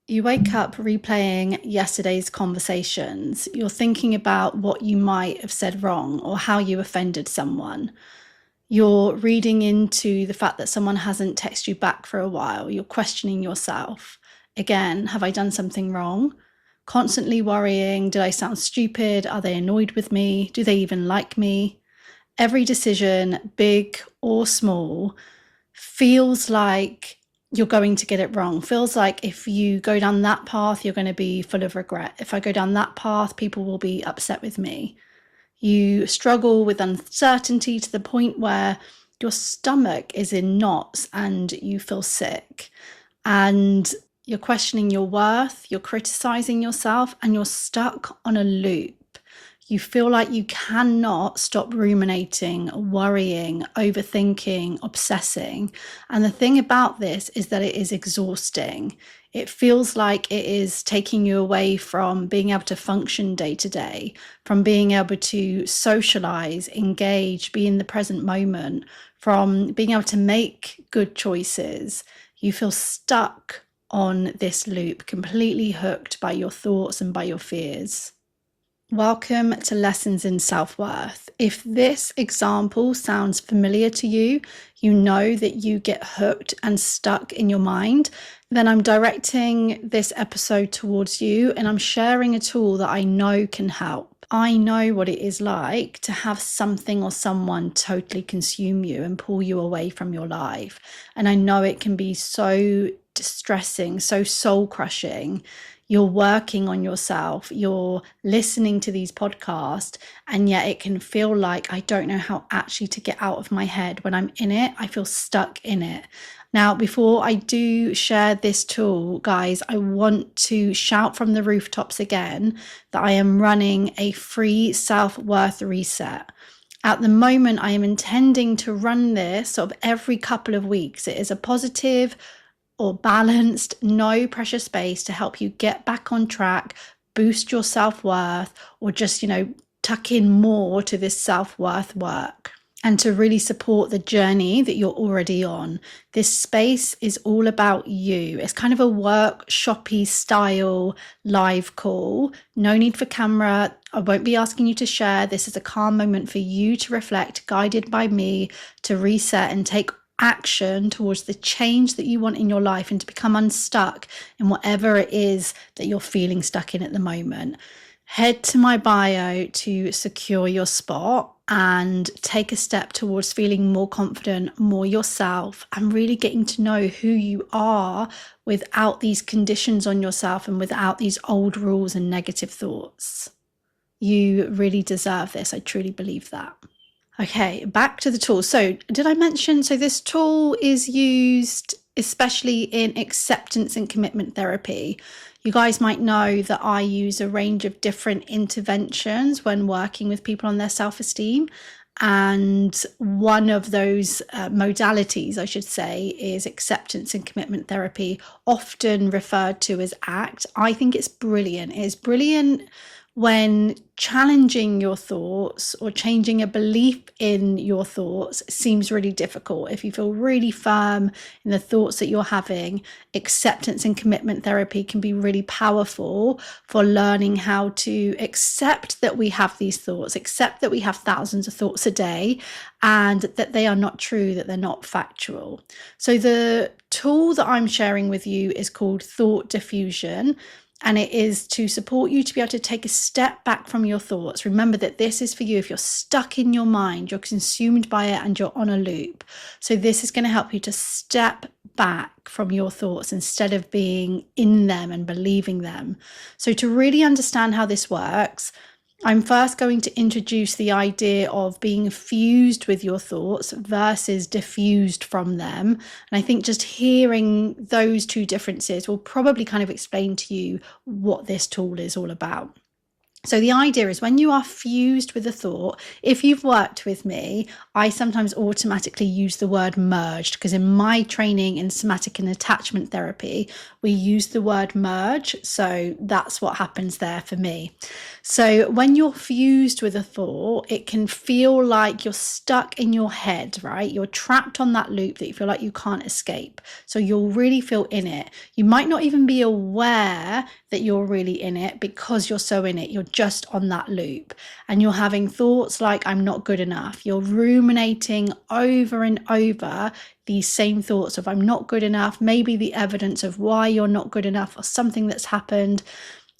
You wake up replaying yesterday's conversations. You're thinking about what you might have said wrong or how you offended someone. You're reading into the fact that someone hasn't texted you back for a while. You're questioning yourself. Again, have I done something wrong? Constantly worrying, did I sound stupid? Are they annoyed with me? Do they even like me? Every decision, big or small, feels like you're going to get it wrong. Feels like if you go down that path, you're going to be full of regret. If I go down that path, people will be upset with me. You struggle with uncertainty to the point where your stomach is in knots and you feel sick. And you're questioning your worth, you're criticizing yourself, and you're stuck on a loop. You feel like you cannot stop ruminating, worrying, overthinking, obsessing. And the thing about this is that it is exhausting. It feels like it is taking you away from being able to function day to day, from being able to socialize, engage, be in the present moment, from being able to make good choices. You feel stuck on this loop, completely hooked by your thoughts and by your fears. Welcome to Lessons in Self-Worth. If this example sounds familiar to you, you know that you get hooked and stuck in your mind, then I'm directing this episode towards you and I'm sharing a tool that I know can help. I know what it is like to have something or someone totally consume you and pull you away from your life. And I know it can be so distressing, so soul-crushing. You're working on yourself, you're listening to these podcasts, and yet it can feel like I don't know how actually to get out of my head. When I'm in it, I feel stuck in it. Now, before I do share this tool, guys, I want to shout from the rooftops again that I am running a free self-worth reset. At the moment, I am intending to run this sort of every couple of weeks. It is a positive or balanced, no pressure space to help you get back on track, boost your self-worth, or just, tuck in more to this self-worth work and to really support the journey that you're already on. This space is all about you. It's kind of a workshoppy style live call. No need for camera. I won't be asking you to share. This is a calm moment for you to reflect, guided by me, to reset and take action towards the change that you want in your life and to become unstuck in whatever it is that you're feeling stuck in at the moment. Head to my bio to secure your spot and take a step towards feeling more confident, more yourself, and really getting to know who you are without these conditions on yourself and without these old rules and negative thoughts. You really deserve this. I truly believe that. Okay, back to the tool. So did I mention, this tool is used especially in acceptance and commitment therapy. You guys might know that I use a range of different interventions when working with people on their self-esteem. And one of those modalities, I should say, is acceptance and commitment therapy, often referred to as ACT. I think it's brilliant. It is brilliant when challenging your thoughts or changing a belief in your thoughts seems really difficult. If you feel really firm in the thoughts that you're having, acceptance and commitment therapy can be really powerful for learning how to accept that we have these thoughts, accept that we have thousands of thoughts a day, and that they are not true, that they're not factual. So the tool that I'm sharing with you is called Thought Diffusion. And it is to support you to be able to take a step back from your thoughts. Remember that this is for you if you're stuck in your mind, you're consumed by it and you're on a loop. So this is going to help you to step back from your thoughts instead of being in them and believing them. So to really understand how this works, I'm first going to introduce the idea of being fused with your thoughts versus diffused from them. And I think just hearing those two differences will probably kind of explain to you what this tool is all about. So the idea is when you are fused with a thought, if you've worked with me, I sometimes automatically use the word merged, because in my training in somatic and attachment therapy, we use the word merge. So that's what happens there for me. So when you're fused with a thought, it can feel like you're stuck in your head, right? You're trapped on that loop that you feel like you can't escape. So you'll really feel in it. You might not even be aware that you're really in it because you're so in it. You're just on that loop, and you're having thoughts like, I'm not good enough. You're ruminating over and over these same thoughts of, I'm not good enough, maybe the evidence of why you're not good enough or something that's happened.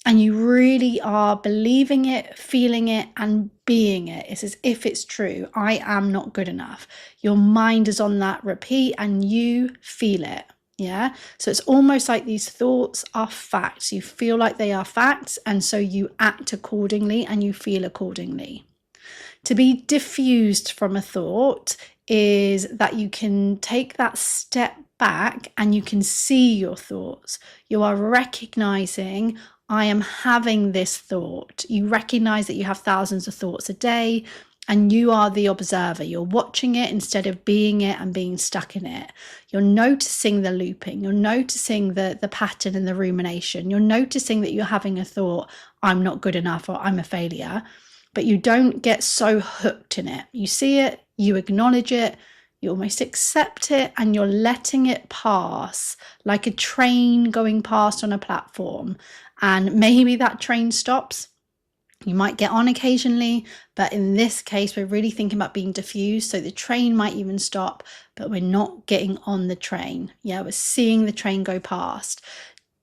And you really are believing it, feeling it, and being it. It's as if it's true. I am not good enough. Your mind is on that repeat and you feel it. Yeah. So it's almost like these thoughts are facts. You feel like they are facts. And so you act accordingly and you feel accordingly. To be diffused from a thought is that you can take that step back and you can see your thoughts. You are recognizing, I am having this thought. You recognize that you have thousands of thoughts a day, and you are the observer. You're watching it instead of being it and being stuck in it. You're noticing the looping. You're noticing the pattern and the rumination. You're noticing that you're having a thought, I'm not good enough, or I'm a failure. But you don't get so hooked in it. You see it, you acknowledge it, you almost accept it, and you're letting it pass like a train going past on a platform. And maybe that train stops. You might get on occasionally, but in this case, we're really thinking about being diffused. So the train might even stop, but we're not getting on the train. Yeah, we're seeing the train go past.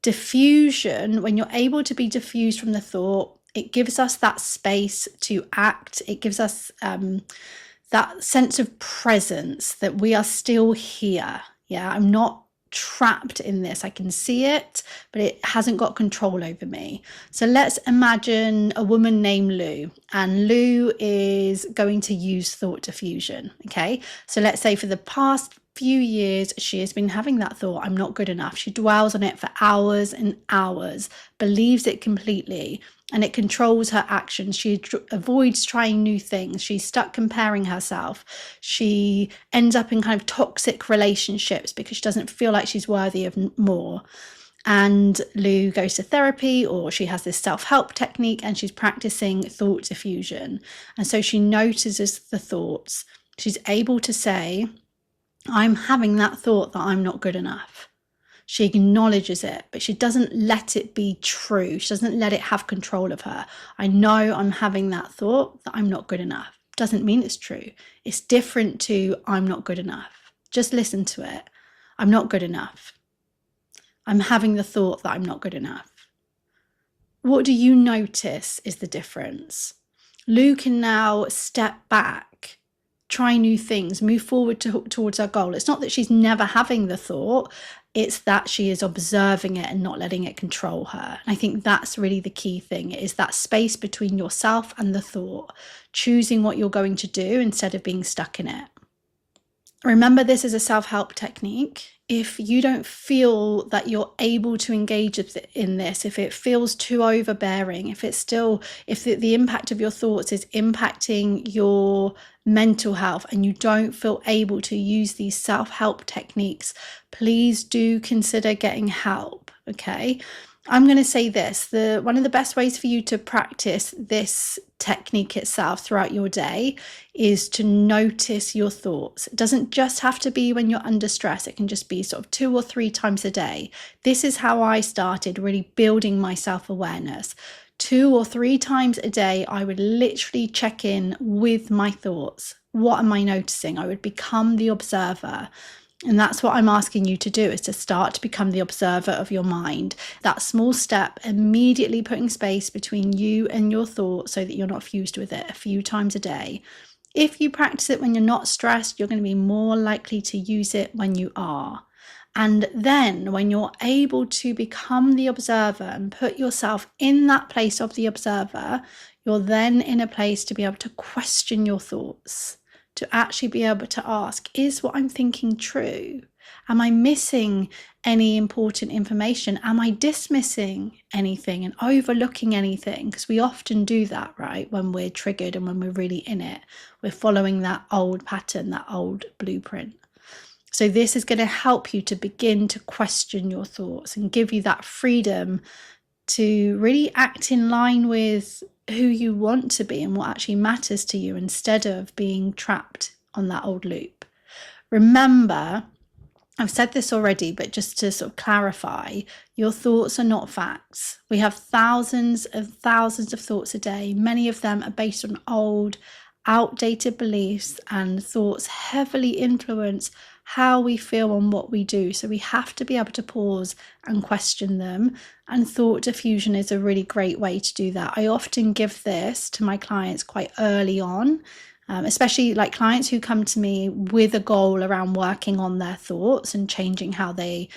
Diffusion, when you're able to be diffused from the thought, it gives us that space to act. It gives us that sense of presence that we are still here. Yeah, I'm not trapped in this. I can see it, but it hasn't got control over me. So let's imagine a woman named Lou, and Lou is going to use thought diffusion. Okay, so let's say for the past few years, she has been having that thought, I'm not good enough. She dwells on it for hours and hours, believes it completely, and it controls her actions. She avoids trying new things. She's stuck comparing herself. She ends up in kind of toxic relationships because she doesn't feel like she's worthy of more. And Lou goes to therapy, or she has this self-help technique and she's practicing thought diffusion. And so she notices the thoughts. She's able to say, I'm having that thought that I'm not good enough. She acknowledges it, but she doesn't let it be true. She doesn't let it have control of her. I know I'm having that thought that I'm not good enough. Doesn't mean it's true. It's different to I'm not good enough. Just listen to it. I'm not good enough. I'm having the thought that I'm not good enough. What do you notice is the difference? Lou can now step back, try new things, move forward towards her goal. It's not that she's never having the thought, it's that she is observing it and not letting it control her. And I think that's really the key thing, is that space between yourself and the thought, choosing what you're going to do instead of being stuck in it. Remember, this is a self-help technique. If you don't feel that you're able to engage in this, if it feels too overbearing, if the impact of your thoughts is impacting your mental health and you don't feel able to use these self-help techniques, please do consider getting help. Okay. I'm going to say this, one of the best ways for you to practice this technique itself throughout your day is to notice your thoughts. It doesn't just have to be when you're under stress. It can just be sort of 2 or 3 times a day. This is how I started really building my self-awareness. 2 or 3 times a day, I would literally check in with my thoughts. What am I noticing? I would become the observer. And that's what I'm asking you to do, is to start to become the observer of your mind. That small step, immediately putting space between you and your thoughts so that you're not fused with it a few times a day. If you practice it when you're not stressed, you're going to be more likely to use it when you are. And then when you're able to become the observer and put yourself in that place of the observer, you're then in a place to be able to question your thoughts, to actually be able to ask, is what I'm thinking true? Am I missing any important information? Am I dismissing anything and overlooking anything? Because we often do that, right? When we're triggered and when we're really in it, we're following that old pattern, that old blueprint. So this is going to help you to begin to question your thoughts and give you that freedom to really act in line with who you want to be and what actually matters to you, instead of being trapped on that old loop. Remember, I've said this already, but just to sort of clarify, your thoughts are not facts. We have thousands of thoughts a day. Many of them are based on old, outdated beliefs, and thoughts heavily influence how we feel and what we do. So we have to be able to pause and question them. And thought diffusion is a really great way to do that. I often give this to my clients quite early on. Especially like clients who come to me with a goal around working on their thoughts and changing how they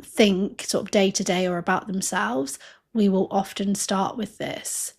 think sort of day to day or about themselves, we will often start with this.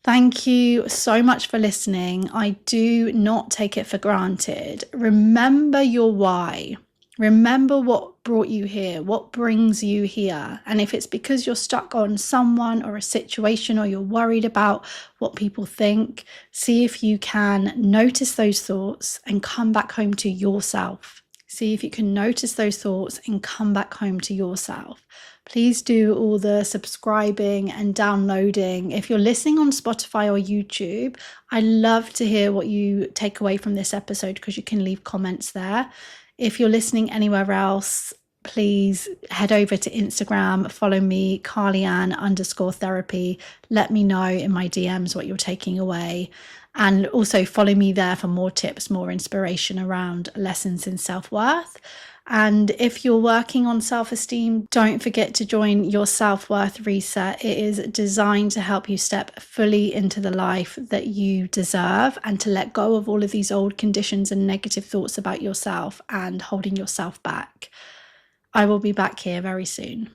Thank you so much for listening. I do not take it for granted. Remember your why. Remember what brought you here, what brings you here. And if it's because you're stuck on someone or a situation, or you're worried about what people think, see if you can notice those thoughts and come back home to yourself. See if you can notice those thoughts and come back home to yourself. Please do all the subscribing and downloading. If you're listening on Spotify or YouTube, I'd love to hear what you take away from this episode, because you can leave comments there. If you're listening anywhere else, please head over to Instagram, follow me, Carlyann_therapy. Let me know in my DMs what you're taking away. And also follow me there for more tips, more inspiration around lessons in self-worth. And if you're working on self-esteem, don't forget to join your self-worth reset. It is designed to help you step fully into the life that you deserve, and to let go of all of these old conditions and negative thoughts about yourself and holding yourself back. I will be back here very soon.